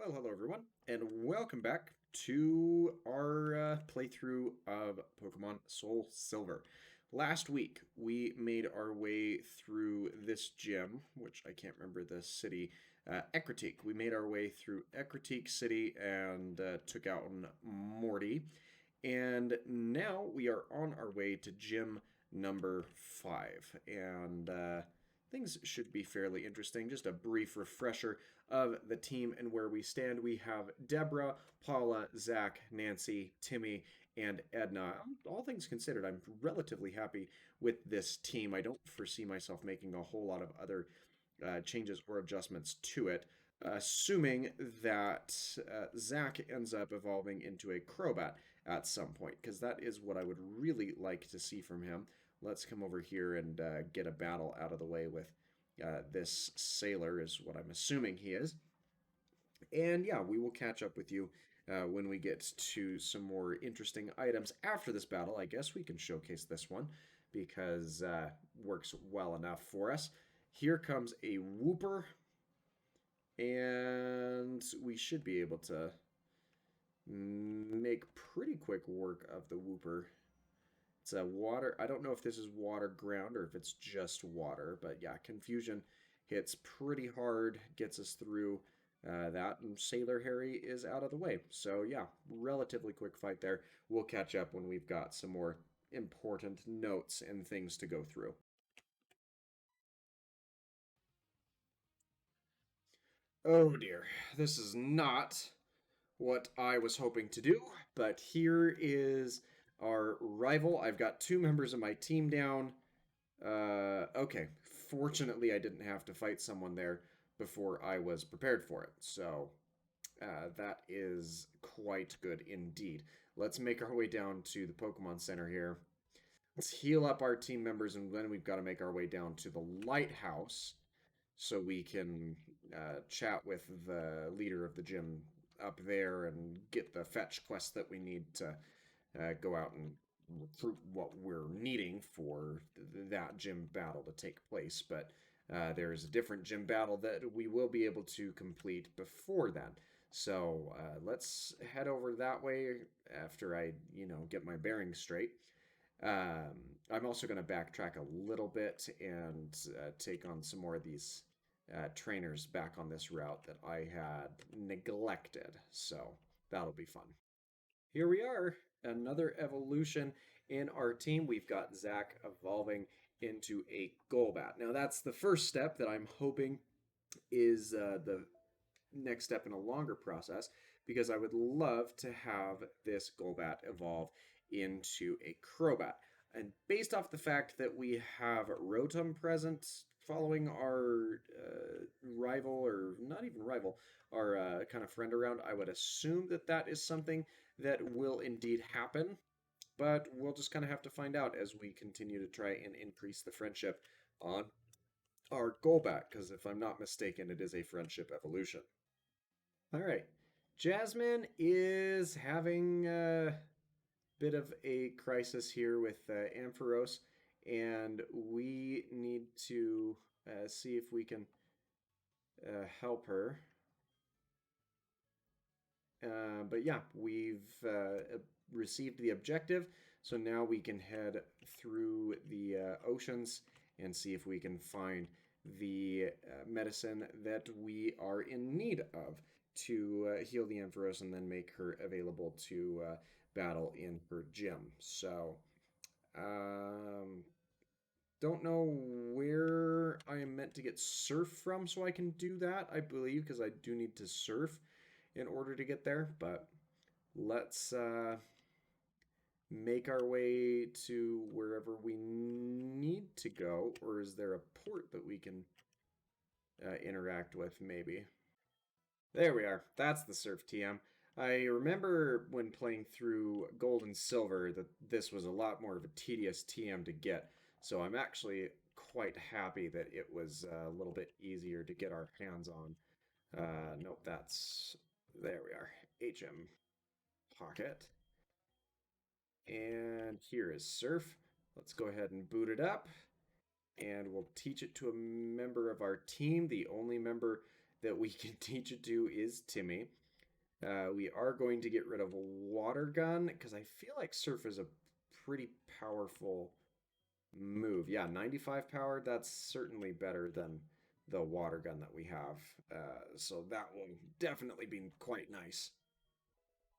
Well, hello everyone, and welcome back to our playthrough of Pokemon Soul Silver. Last week, we made our way through this gym, which I can't remember the city, Ecruteak. We made our way through Ecruteak City and took out Morty. And now we are on our way to gym number 5. And things should be fairly interesting. Just a brief refresher of the team and where we stand. We have Deborah, Paula, Zach, Nancy, Timmy, and Edna. All things considered, I'm relatively happy with this team. I don't foresee myself making a whole lot of other changes or adjustments to it, assuming that Zach ends up evolving into a Crobat at some point, because that is what I would really like to see from him. Let's come over here and get a battle out of the way with this Sailor, is what I'm assuming he is. And yeah, we will catch up with you when we get to some more interesting items after this battle. I guess we can showcase this one because works well enough for us. Here comes a Wooper, and we should be able to make pretty quick work of the Wooper. It's a water. I don't know if this is water ground or if it's just water, but yeah, Confusion hits pretty hard, gets us through that, and Sailor Harry is out of the way. So yeah, relatively quick fight there. We'll catch up when we've got some more important notes and things to go through. Oh dear, this is not what I was hoping to do, but here is our rival. I've got two members of my team down. Okay. Fortunately, I didn't have to fight someone there before I was prepared for it. So that is quite good indeed. Let's make our way down to the Pokemon Center here. Let's heal up our team members, and then we've got to make our way down to the lighthouse so we can chat with the leader of the gym up there and get the fetch quest that we need to go out and recruit what we're needing for that gym battle to take place. But there is a different gym battle that we will be able to complete before then. So let's head over that way after I, get my bearings straight. I'm also going to backtrack a little bit and take on some more of these trainers back on this route that I had neglected. So that'll be fun. Here we are, another evolution in our team. We've got Zach evolving into a Golbat. Now, that's the first step that I'm hoping is the next step in a longer process, because I would love to have this Golbat evolve into a Crobat. And based off the fact that we have Rotom present following our rival, or not even rival, our kind of friend around, I would assume that that is something that will indeed happen. But we'll just kind of have to find out as we continue to try and increase the friendship on our Golbat, because if I'm not mistaken, it is a friendship evolution. All right. Jasmine is having a bit of a crisis here with Ampharos, and we need to see if we can help her. But yeah, we've received the objective, so now we can head through the oceans and see if we can find the medicine that we are in need of to heal the Ampharos and then make her available to battle in her gym. So, um, don't know where I am meant to get surf from so I can do that, I believe, because I do need to surf in order to get there. But let's make our way to wherever we need to go. Or is there a port that we can interact with, maybe? There we are. That's the surf TM. I remember when playing through Gold and Silver that this was a lot more of a tedious TM to get. So I'm actually quite happy that it was a little bit easier to get our hands on. Nope, that's... There we are. HM Pocket. And here is Surf. Let's go ahead and boot it up. And we'll teach it to a member of our team, the only member that we can teach it to is Timmy. We are going to get rid of Water Gun because I feel like Surf is a pretty powerful move. Yeah, 95 power, that's certainly better than the Water Gun that we have. So that will definitely be quite nice.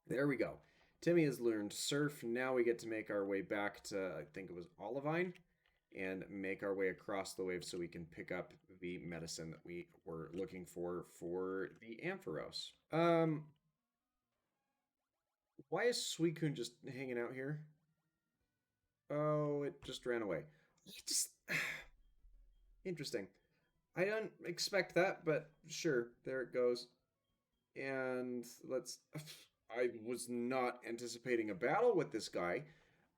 There we go. Timmy has learned Surf. Now we get to make our way back to, I think it was Olivine, and make our way across the wave so we can pick up the medicine that we were looking for the Ampharos. Why is Suicune just hanging out here? Oh, it just ran away. Just interesting. I don't expect that, but sure, there it goes. And let's. I was not anticipating a battle with this guy,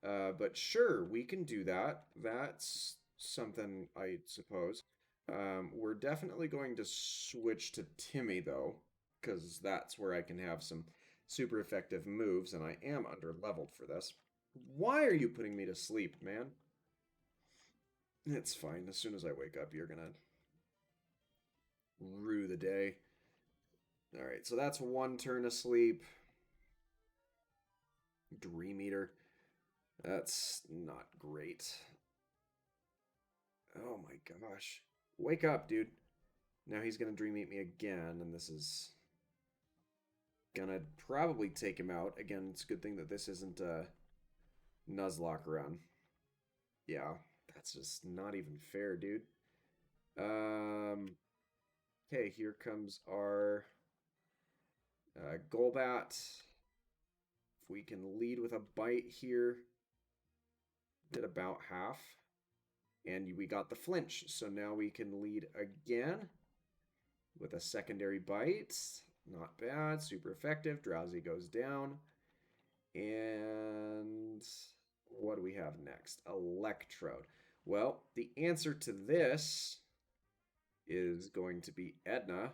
but sure, we can do that. That's something, I suppose. We're definitely going to switch to Timmy, though, because that's where I can have some super effective moves, and I am under leveled for this. Why are you putting me to sleep, man? It's fine. As soon as I wake up, you're gonna rue the day. All right, so that's one turn asleep. Dream Eater. That's not great. Oh my gosh. Wake up, dude. Now he's gonna Dream Eat me again, and this is gonna probably take him out. Again, it's a good thing that this isn't a Nuzlocke run. Yeah, that's just not even fair, dude. Okay, here comes our Golbat. If we can lead with a bite here, did about half. And we got the flinch, so now we can lead again with a secondary bite. Not bad, super effective. Drowsy goes down. And what do we have next? Electrode. Well, the answer to this is going to be Edna,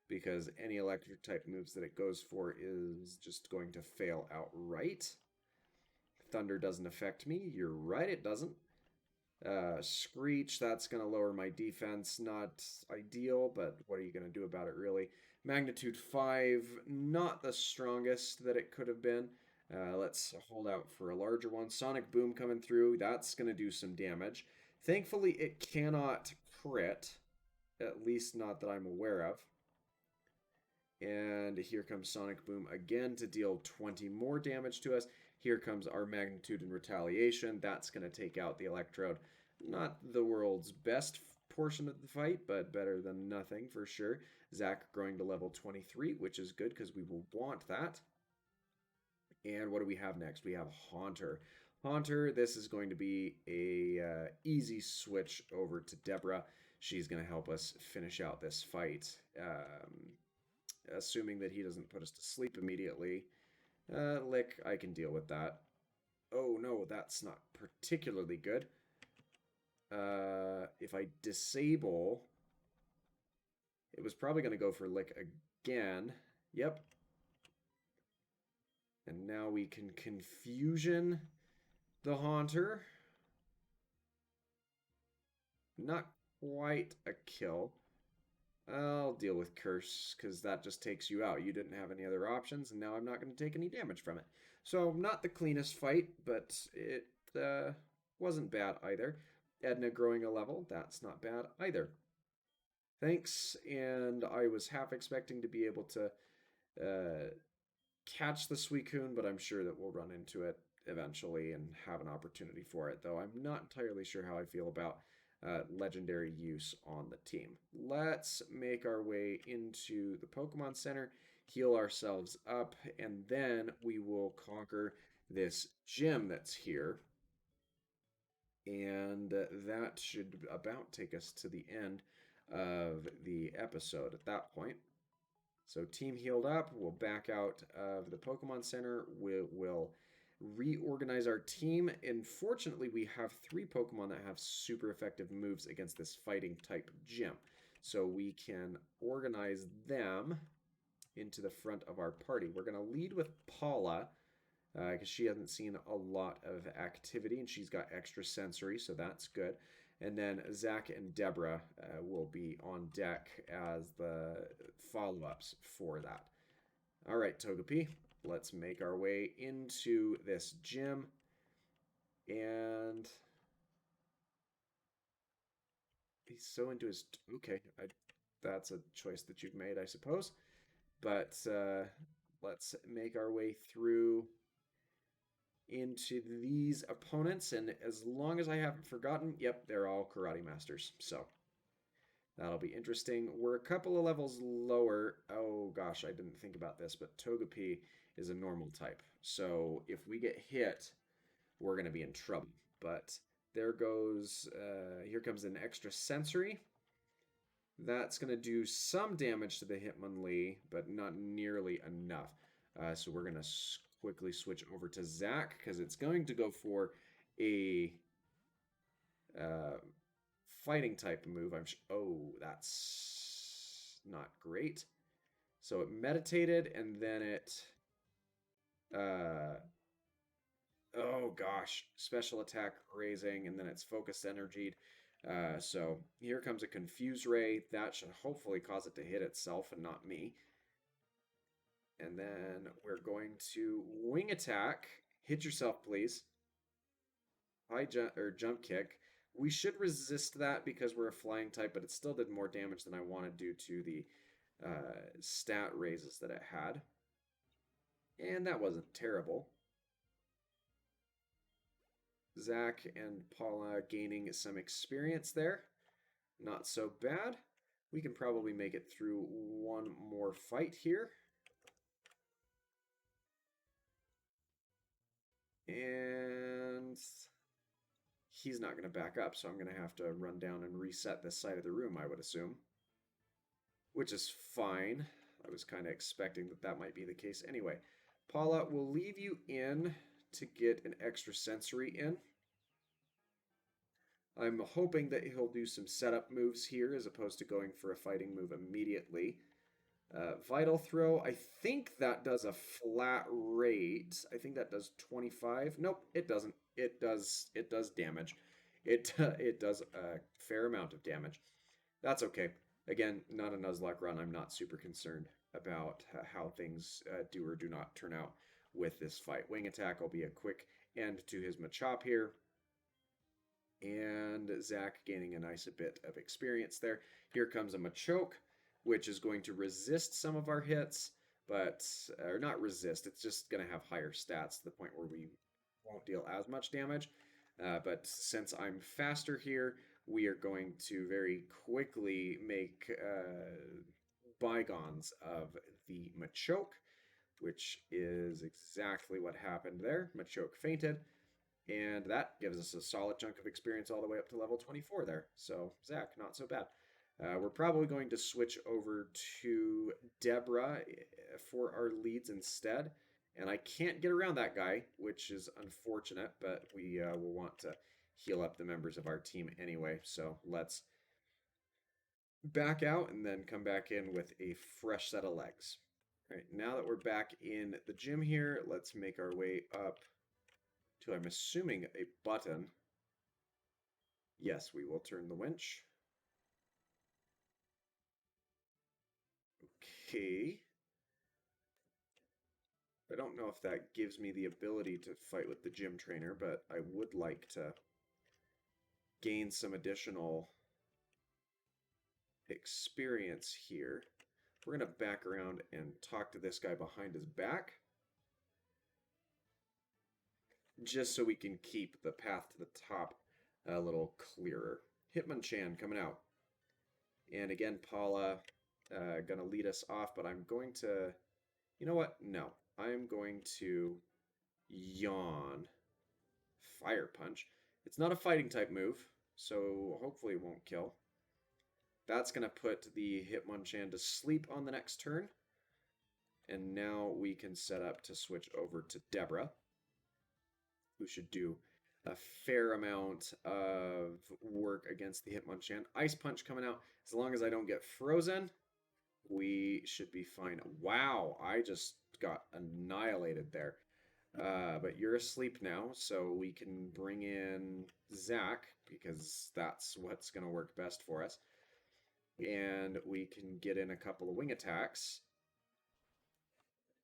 because any electric type moves that it goes for is just going to fail outright. Thunder doesn't affect me. You're right, it doesn't. Screech, that's going to lower my defense. Not ideal, but what are you going to do about it, really? Magnitude 5, not the strongest that it could have been. Let's hold out for a larger one. Sonic Boom coming through. That's going to do some damage. Thankfully, it cannot crit. At least not that I'm aware of. And here comes Sonic Boom again to deal 20 more damage to us. Here comes our Magnitude and Retaliation. That's going to take out the Electrode. Not the world's best portion of the fight, but better than nothing for sure. Zach growing to level 23, which is good because we will want that. And what do we have next? We have Haunter. Haunter, this is going to be a easy switch over to Deborah. She's going to help us finish out this fight. Assuming that he doesn't put us to sleep immediately. Lick, I can deal with that. Oh no, that's not particularly good. If I disable, it was probably going to go for Lick again. Yep. And now we can Confusion the Haunter. Not quite a kill. I'll deal with Curse, because that just takes you out. You didn't have any other options, and now I'm not going to take any damage from it. So, not the cleanest fight, but it wasn't bad either. Edna growing a level, that's not bad either. Thanks, and I was half expecting to be able to catch the Suicune, but I'm sure that we'll run into it eventually and have an opportunity for it, though I'm not entirely sure how I feel about legendary use on the team. Let's make our way into the Pokemon Center, heal ourselves up, and then we will conquer this gym that's here. And that should about take us to the end of the episode at that point. So team healed up, we'll back out of the Pokemon Center, we'll reorganize our team. Unfortunately, we have 3 Pokemon that have super effective moves against this fighting type gym. So we can organize them into the front of our party. We're going to lead with Paula, because she hasn't seen a lot of activity, and she's got extra sensory, so that's good. And then Zach and Deborah will be on deck as the follow ups for that. All right, Togepi, let's make our way into this gym. And he's so into his. Okay, that's a choice that you've made, I suppose. But let's make our way through into these opponents. And as long as I haven't forgotten, yep, they're all karate masters. So that'll be interesting. We're a couple of levels lower. Oh gosh, I didn't think about this, but Togepi is a normal type. So if we get hit, we're going to be in trouble. But there goes, here comes an extra sensory. That's going to do some damage to the Hitmonlee, but not nearly enough. So we're going to quickly switch over to Zach because it's going to go for a uh, fighting type move. Oh, that's not great. So it meditated and then it oh gosh, special attack raising and then it's focused energied. So here comes a confuse ray. That should hopefully cause it to hit itself and not me. And then we're going to wing attack. Hit yourself, please. High jump or jump kick. We should resist that because we're a flying type, but it still did more damage than I wanted due to the stat raises that it had. And that wasn't terrible. Zach and Paula gaining some experience there. Not so bad. We can probably make it through one more fight here. And he's not going to back up, so I'm going to have to run down and reset this side of the room, I would assume. Which is fine. I was kind of expecting that that might be the case anyway. Paula, we'll leave you in to get an extra sensory in. I'm hoping that he'll do some setup moves here as opposed to going for a fighting move immediately. Vital Throw, I think that does a flat rate. I think that does 25. Nope, it doesn't. It does damage. It does a fair amount of damage. That's okay. Again, not a Nuzlocke run. I'm not super concerned about how things do or do not turn out with this fight. Wing attack will be a quick end to his Machop here. And Zach gaining a nice bit of experience there. Here comes a Machoke, which is going to resist some of our hits, but, or not resist, it's just going to have higher stats to the point where we won't deal as much damage. But since I'm faster here, we are going to very quickly make bygones of the Machoke, which is exactly what happened there. Machoke fainted. And that gives us a solid chunk of experience all the way up to level 24 there. So, Zach, not so bad. We're probably going to switch over to Deborah for our leads instead. And I can't get around that guy, which is unfortunate, but we will want to heal up the members of our team anyway. So let's back out and then come back in with a fresh set of legs. All right, now that we're back in the gym here, let's make our way up to, I'm assuming, a button. Yes, we will turn the winch. Okay. I don't know if that gives me the ability to fight with the gym trainer, but I would like to gain some additional experience here. We're going to back around and talk to this guy behind his back, just so we can keep the path to the top a little clearer. Hitmonchan coming out. And again, Paula going to lead us off, but I'm going to, you know what? No, I'm going to yawn. Fire Punch. It's not a fighting type move, so hopefully it won't kill. That's going to put the Hitmonchan to sleep on the next turn. And now we can set up to switch over to Deborah, who should do a fair amount of work against the Hitmonchan. Ice Punch coming out. As long as I don't get frozen, we should be fine. Wow, I just got annihilated there. But you're asleep now, so we can bring in Zach because that's what's going to work best for us. And we can get in a couple of wing attacks.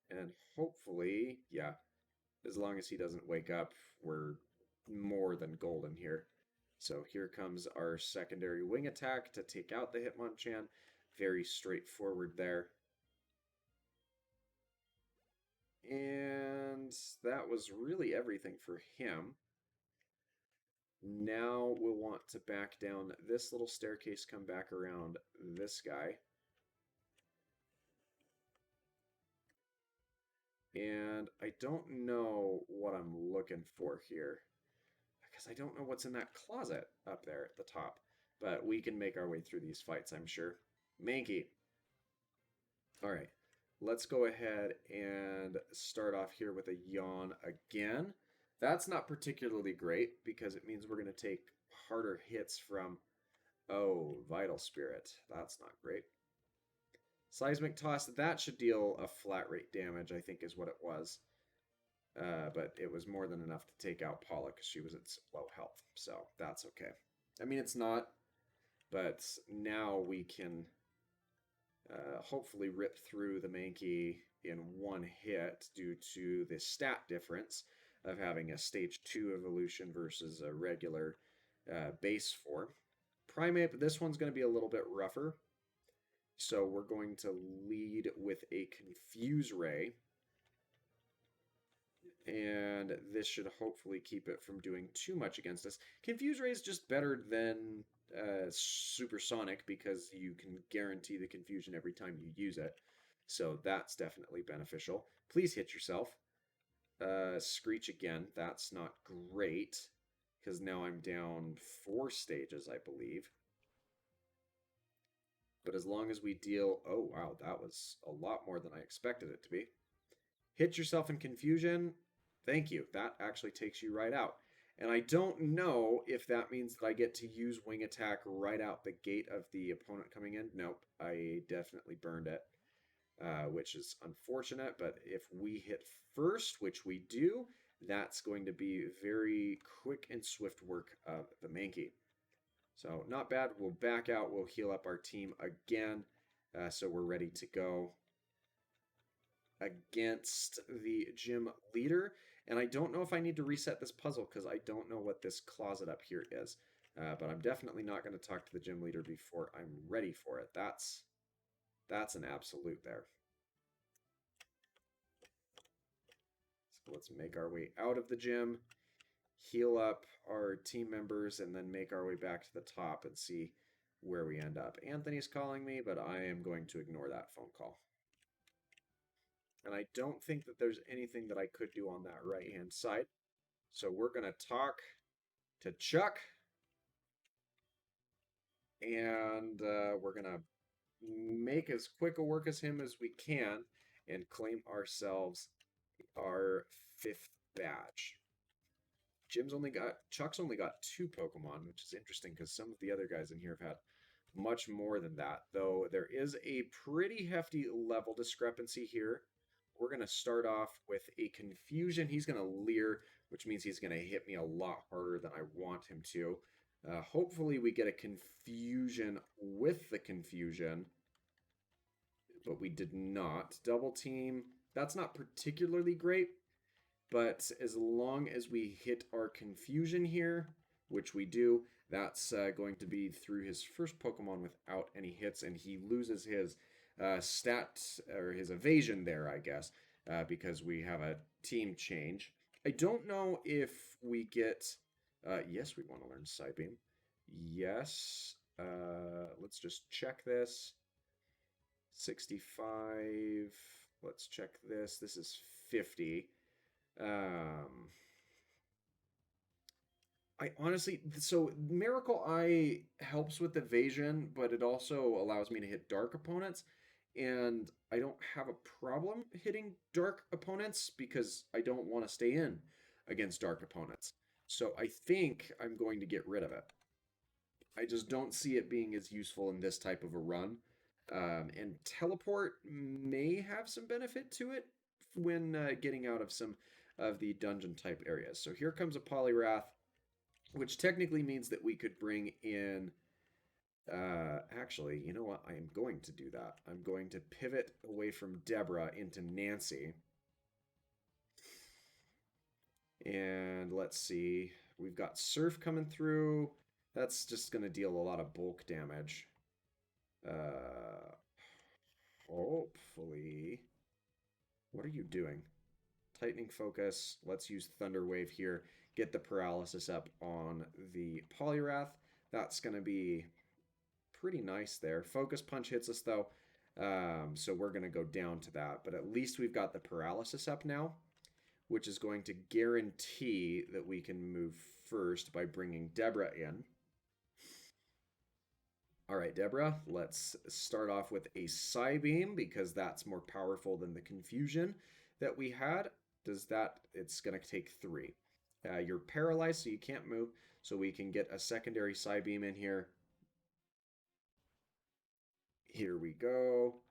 And hopefully, yeah, as long as he doesn't wake up, we're more than golden here. So here comes our secondary wing attack to take out the Hitmonchan. Very straightforward there. And that was really everything for him. Now we'll want to back down this little staircase, come back around this guy. And I don't know what I'm looking for here because I don't know what's in that closet up there at the top. But we can make our way through these fights, I'm sure. Mankey. All right. Let's go ahead and start off here with a yawn again. That's not particularly great because it means we're going to take harder hits from, oh, Vital Spirit. That's not great. Seismic Toss, that should deal a flat rate damage, I think is what it was. But it was more than enough to take out Paula because she was at low health. So that's okay. I mean, it's not, but now we can hopefully rip through the Mankey in one hit due to the stat difference of having a stage 2 evolution versus a regular base form. Primate, this one's going to be a little bit rougher. So we're going to lead with a Confuse Ray. And this should hopefully keep it from doing too much against us. Confuse Ray is just better than Supersonic because you can guarantee the confusion every time you use it. So that's definitely beneficial. Please hit yourself. Screech again. That's not great because now I'm down 4 stages, I believe. But as long as we deal... Oh, wow, that was a lot more than I expected it to be. Hit yourself in confusion. Thank you. That actually takes you right out. And I don't know if that means that I get to use wing attack right out the gate of the opponent coming in. Nope, I definitely burned it, which is unfortunate. But if we hit first, which we do, that's going to be very quick and swift work of the Mankey. So not bad. We'll back out. We'll heal up our team again. So we're ready to go against the gym leader. And I don't know if I need to reset this puzzle because I don't know what this closet up here is. But I'm definitely not going to talk to the gym leader before I'm ready for it. That's an absolute there. So let's make our way out of the gym, heal up our team members, and then make our way back to the top and see where we end up. Anthony's calling me, but I am going to ignore that phone call. And I don't think that there's anything that I could do on that right-hand side. So we're going to talk to Chuck. And we're going to make as quick a work as him as we can and claim ourselves our 5th badge. Chuck's only got 2 Pokemon, which is interesting because some of the other guys in here have had much more than that. Though there is a pretty hefty level discrepancy here. We're going to start off with a Confusion. He's going to Leer, which means he's going to hit me a lot harder than I want him to. Hopefully we get a Confusion with the Confusion, but we did not. Double team, that's not particularly great, but as long as we hit our Confusion here, which we do, that's going to be through his first Pokemon without any hits, and he loses his stat or his evasion there, I guess, because we have a team change. I don't know if we get. Yes, we want to learn Psybeam. Yes. Let's just check this. 65. Let's check this. This is 50. I honestly, so Miracle Eye helps with evasion, but it also allows me to hit dark opponents. And I don't have a problem hitting dark opponents because I don't want to stay in against dark opponents. So I think I'm going to get rid of it. I just don't see it being as useful in this type of a run. And teleport may have some benefit to it when getting out of some of the dungeon type areas. So here comes a Polyrath, which technically means that we could bring in. Actually, you know what? I am going to do that. I'm going to pivot away from Deborah into Nancy. And let's see. We've got Surf coming through. That's just going to deal a lot of bulk damage. Uh, Hopefully. What are you doing? Tightening focus. Let's use Thunder Wave here. Get the paralysis up on the Polyrath. That's going to be pretty nice there. Focus Punch hits us though. So we're going to go down to that. But at least we've got the paralysis up now, which is going to guarantee that we can move first by bringing Deborah in. All right, Deborah, let's start off with a Psybeam because that's more powerful than the Confusion that we had. Does that, it's going to take 3. You're paralyzed, so you can't move, so we can get a secondary Psybeam in here. Here we go.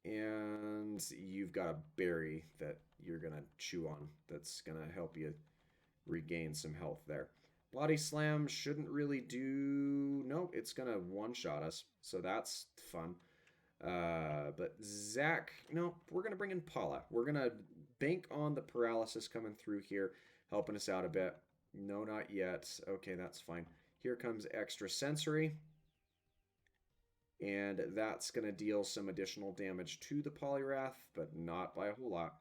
And you've got a berry that you're going to chew on that's going to help you regain some health there. Body Slam shouldn't really do... Nope, it's going to one-shot us, so that's fun. But Zach... No, we're going to bring in Paula. We're going to bank on the paralysis coming through here, helping us out a bit. No, not yet. Okay, that's fine. Here comes Extra Sensory. And that's going to deal some additional damage to the Polyrath, but not by a whole lot.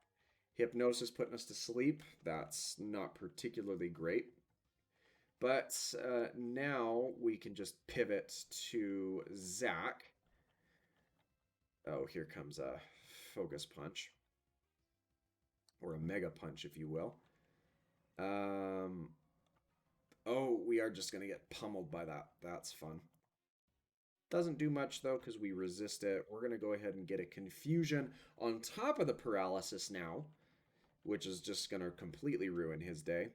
Hypnosis putting us to sleep. That's not particularly great. But now we can just pivot to Zach. Oh, here comes a Focus Punch. Or a Mega Punch, if you will. Oh, we are just going to get pummeled by that. That's fun. Doesn't do much, though, because we resist it. We're going to go ahead and get a Confusion on top of the paralysis now, which is just going to completely ruin his day.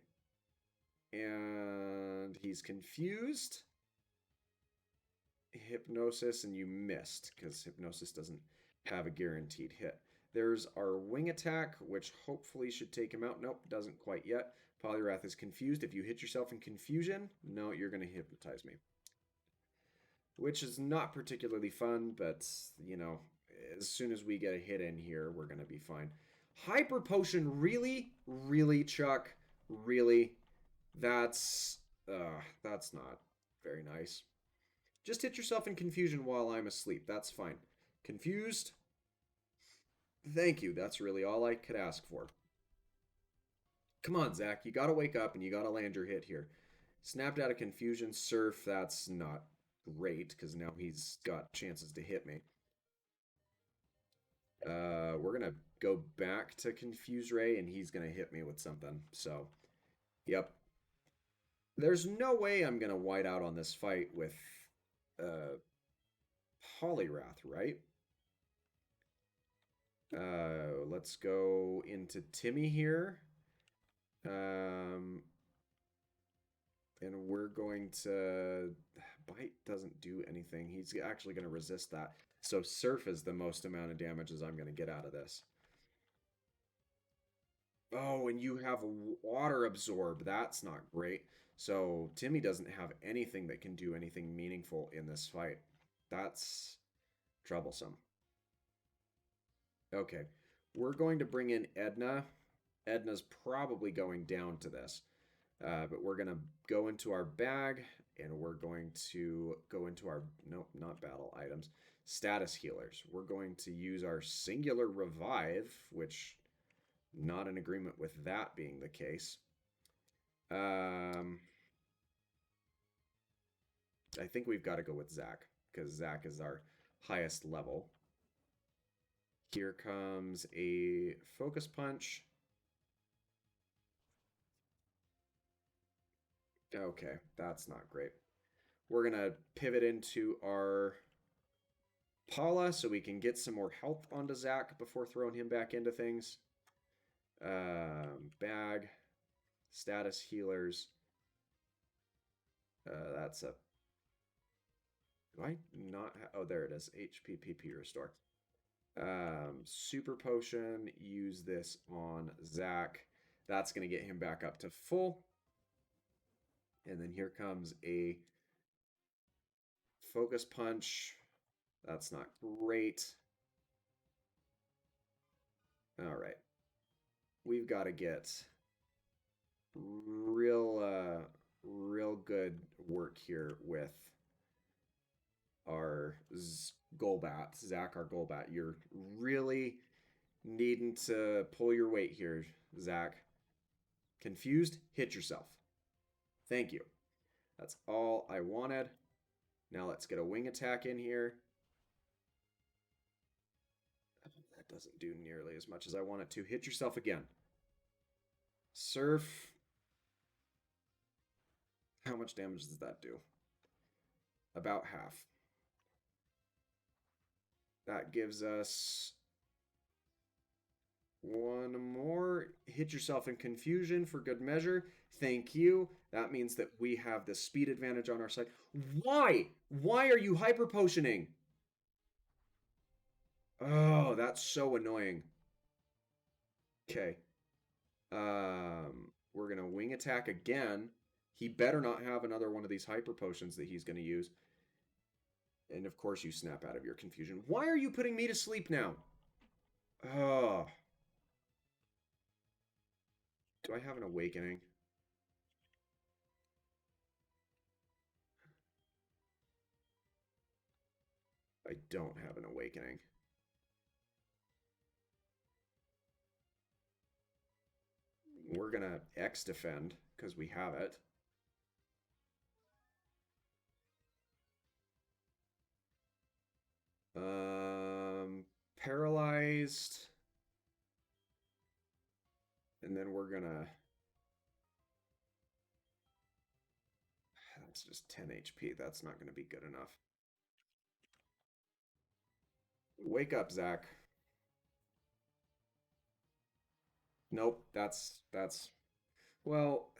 And he's confused. Hypnosis, and you missed, because Hypnosis doesn't have a guaranteed hit. There's our Wing Attack, which hopefully should take him out. Nope, doesn't quite yet. Polyrath is confused. If you hit yourself in Confusion, no, you're going to hypnotize me. Which is not particularly fun, but, you know, as soon as we get a hit in here, we're going to be fine. Hyper Potion, really? Really, Chuck? Really? That's not very nice. Just hit yourself in Confusion while I'm asleep. That's fine. Confused? Thank you. That's really all I could ask for. Come on, Zach. You gotta wake up and you gotta land your hit here. Snapped out of Confusion. Surf, that's not great, because now he's got chances to hit me. We're going to go back to Confuse Ray, and he's going to hit me with something. So, yep. There's no way I'm going to white out on this fight with Polyrath, right? Let's go into Timmy here. And we're going to... Bite doesn't do anything. He's actually going to resist that. So Surf is the most amount of damages I'm going to get out of this. Oh, and you have Water Absorb. That's not great. So Timmy doesn't have anything that can do anything meaningful in this fight. That's troublesome. Okay, we're going to bring in Edna. Edna's probably going down to this. But we're going to go into our bag, and we're going to go into our, nope, not battle items, status healers. We're going to use our Singular Revive, which, not in agreement with that being the case. I think we've got to go with Zach, because Zach is our highest level. Here comes a Focus Punch. Okay, that's not great. We're going to pivot into our Paula so we can get some more health onto Zach before throwing him back into things. Bag. Status healers. That's a... Do I not... Oh, there it is. HP, PP restore. Super Potion. Use this on Zach. That's going to get him back up to full. And then here comes a focus punch. That's not great. All right. We've got to get real good work here with our Golbat, Zach, our Golbat. You're really needing to pull your weight here, Zach. Confused? Hit yourself. Thank you. That's all I wanted. Now let's get a wing attack in here. That doesn't do nearly as much as I want it to. Hit yourself again. Surf. How much damage does that do? About half. That gives us one more. Hit yourself in confusion for good measure. Thank you. That means that we have the speed advantage on our side. Why? Why are you hyper potioning? Oh, that's so annoying. Okay. We're gonna wing attack again. He better not have another one of these hyper potions that he's gonna use. And of course you snap out of your confusion. Why are you putting me to sleep now? Oh. Do I have an awakening? I don't have an awakening. We're gonna X defend because we have it. Paralyzed. And then we're gonna... That's just 10 HP. That's not gonna be good enough. Wake up, Zach. Nope, that's... Well,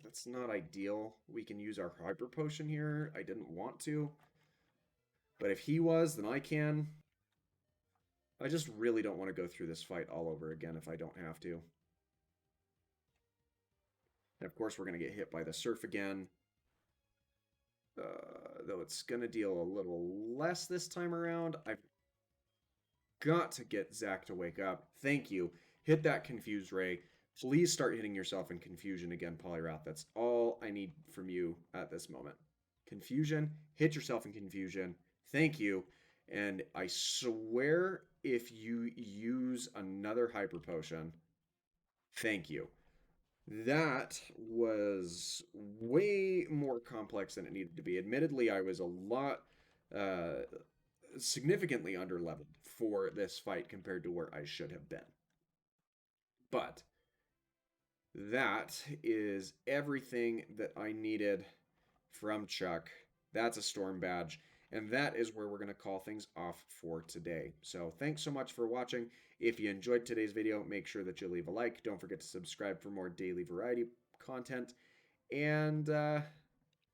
that's not ideal. We can use our Hyper Potion here. I didn't want to. But if he was, then I can. I just really don't want to go through this fight all over again if I don't have to. And of course, we're going to get hit by the Surf again. Though it's going to deal a little less this time around. I've got to get Zach to wake up. Thank you. Hit that Confused Ray. Please start hitting yourself in confusion again, Polyrath. That's all I need from you at this moment. Confusion. Hit yourself in confusion. Thank you. And I swear if you use another Hyper Potion, thank you. That was way more complex than it needed to be. Admittedly, I was a lot significantly underleveled for this fight compared to where I should have been. But that is everything that I needed from Chuck. That's a storm badge. And that is where we're going to call things off for today. So thanks so much for watching. If you enjoyed today's video, make sure that you leave a like. Don't forget to subscribe for more daily variety content. And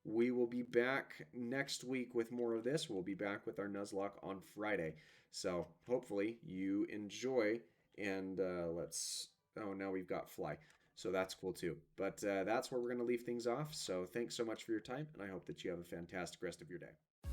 we will be back next week with more of this. We'll be back with our Nuzlocke on Friday. So hopefully you enjoy. And let's... Oh, now we've got Fly. So that's cool too. But that's where we're going to leave things off. So thanks so much for your time. And I hope that you have a fantastic rest of your day.